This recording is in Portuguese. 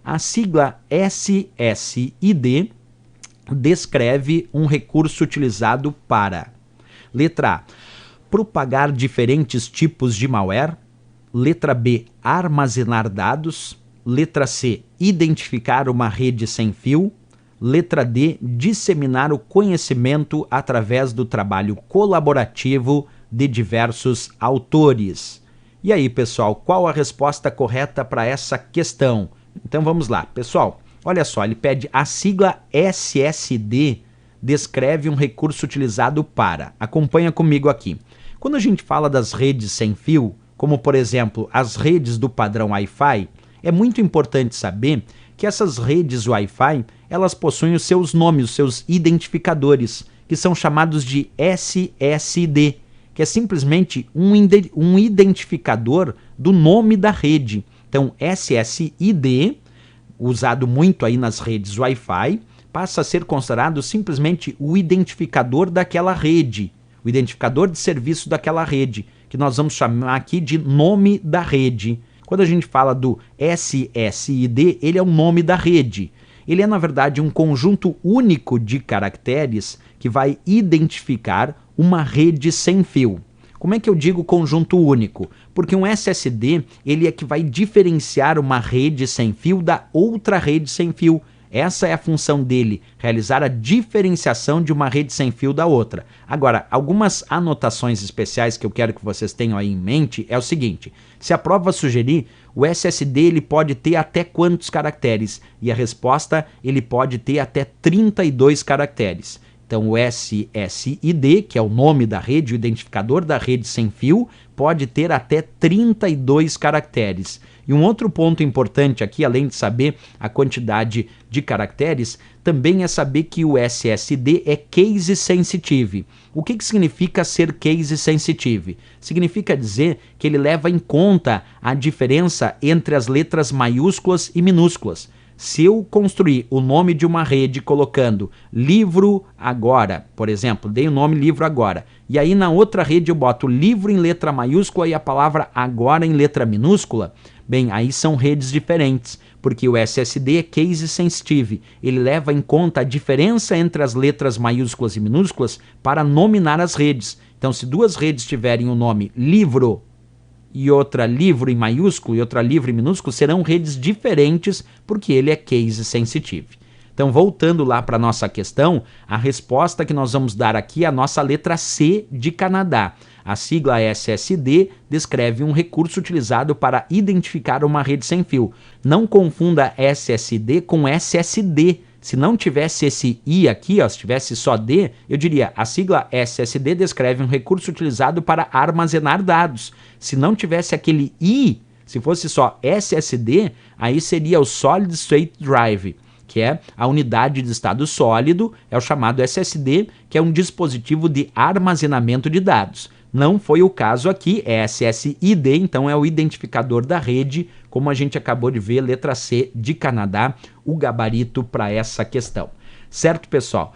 A sigla SSID descreve um recurso utilizado para: letra A, propagar diferentes tipos de malware. Letra B, armazenar dados. Letra C, identificar uma rede sem fio. Letra D, disseminar o conhecimento através do trabalho colaborativo de diversos autores. E aí, pessoal, qual a resposta correta para essa questão? Então vamos lá, pessoal. Olha só, ele pede a sigla SSD descreve um recurso utilizado para. Acompanha comigo aqui. Quando a gente fala das redes sem fio, como por exemplo as redes do padrão Wi-Fi, é muito importante saber que essas redes Wi-Fi, elas possuem os seus nomes, os seus identificadores, que são chamados de SSD, que é simplesmente um identificador do nome da rede. Então, SSID, usado muito aí nas redes Wi-Fi, passa a ser considerado simplesmente o identificador daquela rede, o identificador de serviço daquela rede, que nós vamos chamar aqui de nome da rede. Quando a gente fala do SSID, ele é o nome da rede. Ele é, na verdade, um conjunto único de caracteres que vai identificar uma rede sem fio. Como é que eu digo conjunto único? Porque um SSD, ele é que vai diferenciar uma rede sem fio da outra rede sem fio. Essa é a função dele, realizar a diferenciação de uma rede sem fio da outra. Agora, algumas anotações especiais que eu quero que vocês tenham aí em mente é o seguinte: se a prova sugerir, o SSD ele pode ter até quantos caracteres? E a resposta, ele pode ter até 32 caracteres. Então, o SSID, que é o nome da rede, o identificador da rede sem fio, pode ter até 32 caracteres. E um outro ponto importante aqui, além de saber a quantidade de caracteres, também é saber que o SSD é case sensitive. O que significa ser case sensitive? Significa dizer que ele leva em conta a diferença entre as letras maiúsculas e minúsculas. Se eu construir o nome de uma rede colocando livro agora, por exemplo, dei o nome livro agora, e aí na outra rede eu boto livro em letra maiúscula e a palavra agora em letra minúscula, bem, aí são redes diferentes, porque o SSD é case sensitive, ele leva em conta a diferença entre as letras maiúsculas e minúsculas para nominar as redes. Então, se duas redes tiverem o nome livro e outra livro em maiúsculo e outra livro em minúsculo, serão redes diferentes porque ele é case sensitive. Então, voltando lá para a nossa questão, a resposta que nós vamos dar aqui é a nossa letra C de Canadá. A sigla SSD descreve um recurso utilizado para identificar uma rede sem fio. Não confunda SSD com SSD. Se não tivesse esse I aqui, ó, se tivesse só D, eu diria, a sigla SSD descreve um recurso utilizado para armazenar dados. Se não tivesse aquele I, se fosse só SSD, aí seria o Solid State Drive, que é a unidade de estado sólido, é o chamado SSD, que é um dispositivo de armazenamento de dados. Não foi o caso aqui, é SSID, então é o identificador da rede, como a gente acabou de ver, letra C de Canadá, o gabarito para essa questão. Certo, pessoal?